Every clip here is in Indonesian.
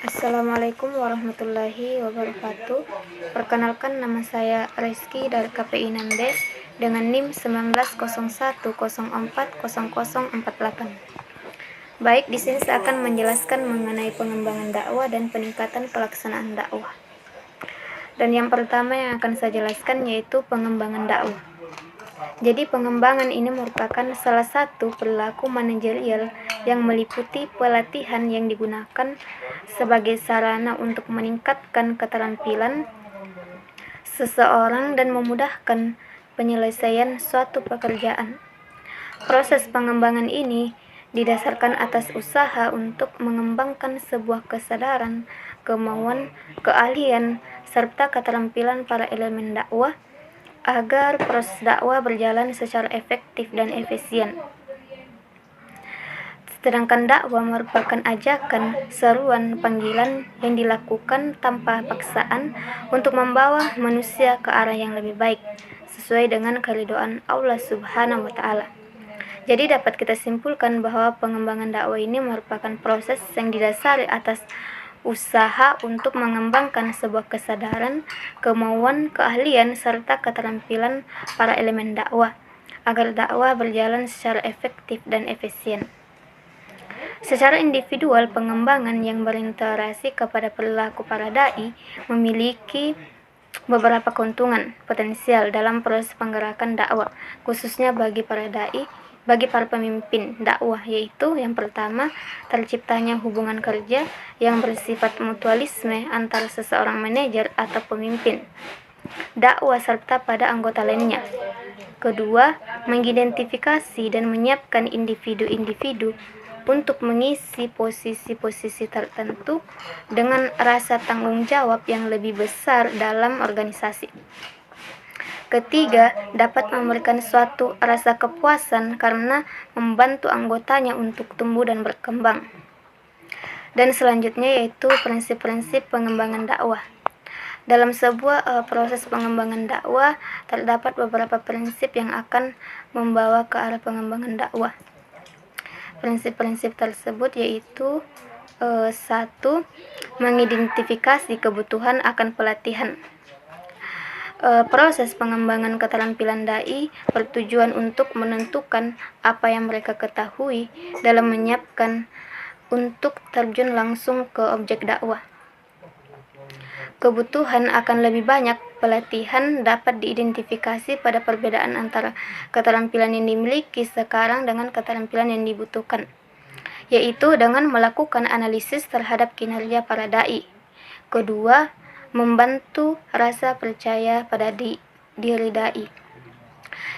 Assalamualaikum warahmatullahi wabarakatuh. Perkenalkan, nama saya Rizky dari KPI Nande dengan NIM 1901040048. Baik, di sini saya akan menjelaskan mengenai pengembangan dakwah dan peningkatan pelaksanaan dakwah. Dan yang pertama yang akan saya jelaskan yaitu pengembangan dakwah. Jadi pengembangan ini merupakan salah satu perilaku manajerial yang meliputi pelatihan yang digunakan sebagai sarana untuk meningkatkan keterampilan seseorang dan memudahkan penyelesaian suatu pekerjaan. Proses pengembangan ini didasarkan atas usaha untuk mengembangkan sebuah kesadaran, kemauan, keahlian, serta keterampilan para elemen dakwah agar proses dakwah berjalan secara efektif dan efisien. Sedangkan dakwah merupakan ajakan, seruan, panggilan yang dilakukan tanpa paksaan untuk membawa manusia ke arah yang lebih baik, sesuai dengan keridhaan Allah Subhanahu wa Ta'ala. Jadi dapat kita simpulkan bahwa pengembangan dakwah ini merupakan proses yang didasari atas usaha untuk mengembangkan sebuah kesadaran, kemauan, keahlian, serta keterampilan para elemen dakwah agar dakwah berjalan secara efektif dan efisien. Secara individual, pengembangan yang berinteraksi kepada perilaku para dai memiliki beberapa keuntungan potensial dalam proses penggerakan dakwah, khususnya bagi para dai, bagi para pemimpin dakwah, yaitu yang pertama, terciptanya hubungan kerja yang bersifat mutualisme antara seseorang manajer atau pemimpin dakwah serta pada anggota lainnya. Kedua, mengidentifikasi dan menyiapkan individu-individu untuk mengisi posisi-posisi tertentu dengan rasa tanggung jawab yang lebih besar dalam organisasi. Ketiga, dapat memberikan suatu rasa kepuasan karena membantu anggotanya untuk tumbuh dan berkembang. Dan selanjutnya yaitu prinsip-prinsip pengembangan dakwah. Dalam sebuah proses pengembangan dakwah, terdapat beberapa prinsip yang akan membawa ke arah pengembangan dakwah. Prinsip-prinsip tersebut yaitu 1. Mengidentifikasi kebutuhan akan pelatihan. Proses pengembangan keterampilan dai bertujuan untuk menentukan apa yang mereka ketahui dalam menyiapkan untuk terjun langsung ke objek dakwah. Kebutuhan akan lebih banyak pelatihan dapat diidentifikasi pada perbedaan antara keterampilan yang dimiliki sekarang dengan keterampilan yang dibutuhkan, yaitu dengan melakukan analisis terhadap kinerja para dai. Kedua, membantu rasa percaya pada diri dai.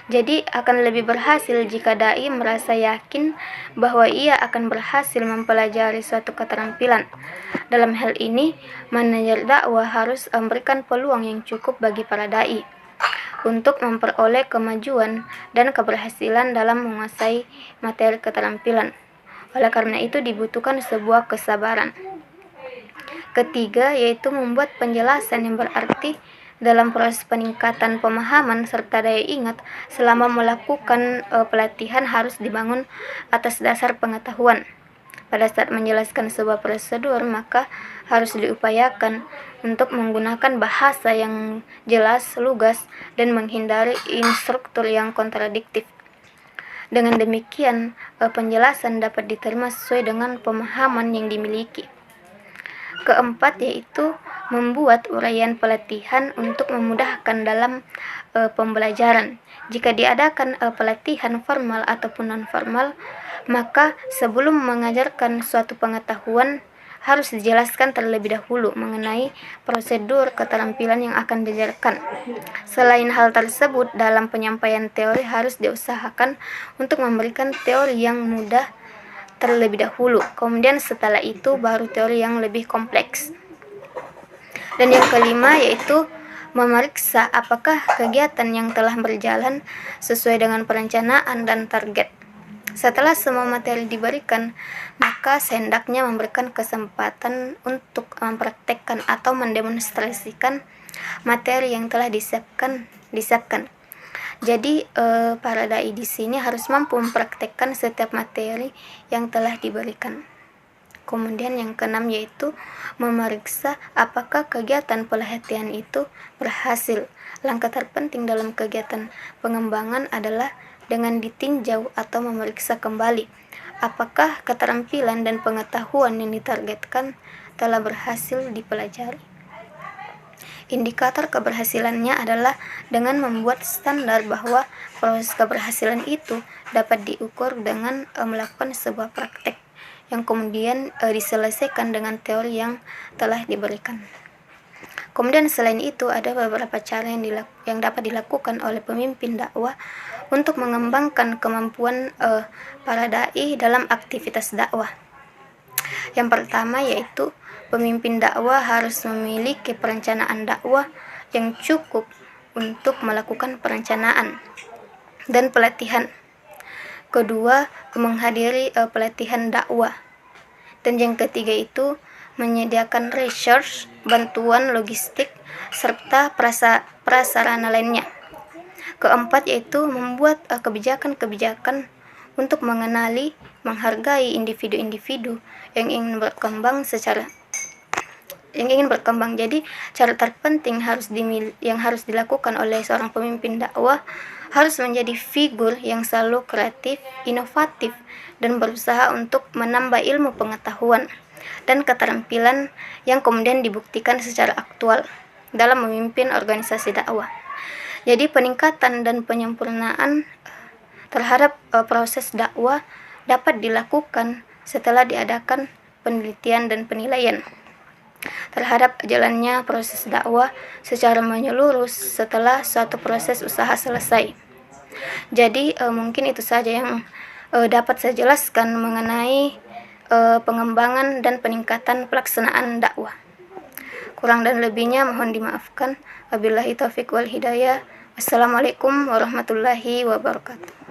Jadi akan lebih berhasil jika dai merasa yakin bahwa ia akan berhasil mempelajari suatu keterampilan. Dalam hal ini, manajer dakwah harus memberikan peluang yang cukup bagi para dai untuk memperoleh kemajuan dan keberhasilan dalam menguasai materi keterampilan. Oleh karena itu dibutuhkan sebuah kesabaran. Ketiga, yaitu membuat penjelasan yang berarti dalam proses peningkatan pemahaman serta daya ingat. Selama melakukan pelatihan harus dibangun atas dasar pengetahuan. Pada saat menjelaskan sebuah prosedur, maka harus diupayakan untuk menggunakan bahasa yang jelas, lugas, dan menghindari instruktur yang kontradiktif. Dengan demikian, penjelasan dapat diterima sesuai dengan pemahaman yang dimiliki. Keempat, yaitu membuat uraian pelatihan untuk memudahkan dalam pembelajaran. Jika diadakan pelatihan formal ataupun non-formal, maka sebelum mengajarkan suatu pengetahuan harus dijelaskan terlebih dahulu mengenai prosedur keterampilan yang akan diajarkan. Selain hal tersebut, dalam penyampaian teori harus diusahakan untuk memberikan teori yang mudah terlebih dahulu, kemudian setelah itu baru teori yang lebih kompleks. Dan yang kelima yaitu memeriksa apakah kegiatan yang telah berjalan sesuai dengan perencanaan dan target. Setelah semua materi diberikan, maka sehendaknya memberikan kesempatan untuk mempraktekkan atau mendemonstrasikan materi yang telah disiapkan. Jadi para dai di sini harus mampu mempraktekkan setiap materi yang telah diberikan. Kemudian yang keenam yaitu memeriksa apakah kegiatan pelatihan itu berhasil. Langkah terpenting dalam kegiatan pengembangan adalah dengan ditinjau atau memeriksa kembali apakah keterampilan dan pengetahuan yang ditargetkan telah berhasil dipelajari. Indikator keberhasilannya adalah dengan membuat standar bahwa proses keberhasilan itu dapat diukur dengan melakukan sebuah praktek yang kemudian diselesaikan dengan teori yang telah diberikan. Kemudian selain itu ada beberapa cara yang dapat dilakukan oleh pemimpin dakwah untuk mengembangkan kemampuan para dai dalam aktivitas dakwah. Yang pertama yaitu pemimpin dakwah harus memiliki perencanaan dakwah yang cukup untuk melakukan perencanaan dan pelatihan. Kedua, menghadiri pelatihan dakwah. Dan yang ketiga itu menyediakan research, bantuan logistik, serta prasarana lainnya. Keempat yaitu membuat kebijakan-kebijakan untuk mengenali, menghargai individu-individu yang ingin berkembang. Jadi cara terpenting yang harus dilakukan oleh seorang pemimpin dakwah harus menjadi figur yang selalu kreatif, inovatif, dan berusaha untuk menambah ilmu pengetahuan dan keterampilan yang kemudian dibuktikan secara aktual dalam memimpin organisasi dakwah. Jadi peningkatan dan penyempurnaan terhadap proses dakwah dapat dilakukan setelah diadakan penelitian dan penilaian terhadap jalannya proses dakwah secara menyeluruh setelah suatu proses usaha selesai. Jadi mungkin itu saja yang dapat saya jelaskan mengenai pengembangan dan peningkatan pelaksanaan dakwah. Kurang dan lebihnya mohon dimaafkan. Wabillahi taufiq wal hidayah. Wassalamualaikum warahmatullahi wabarakatuh.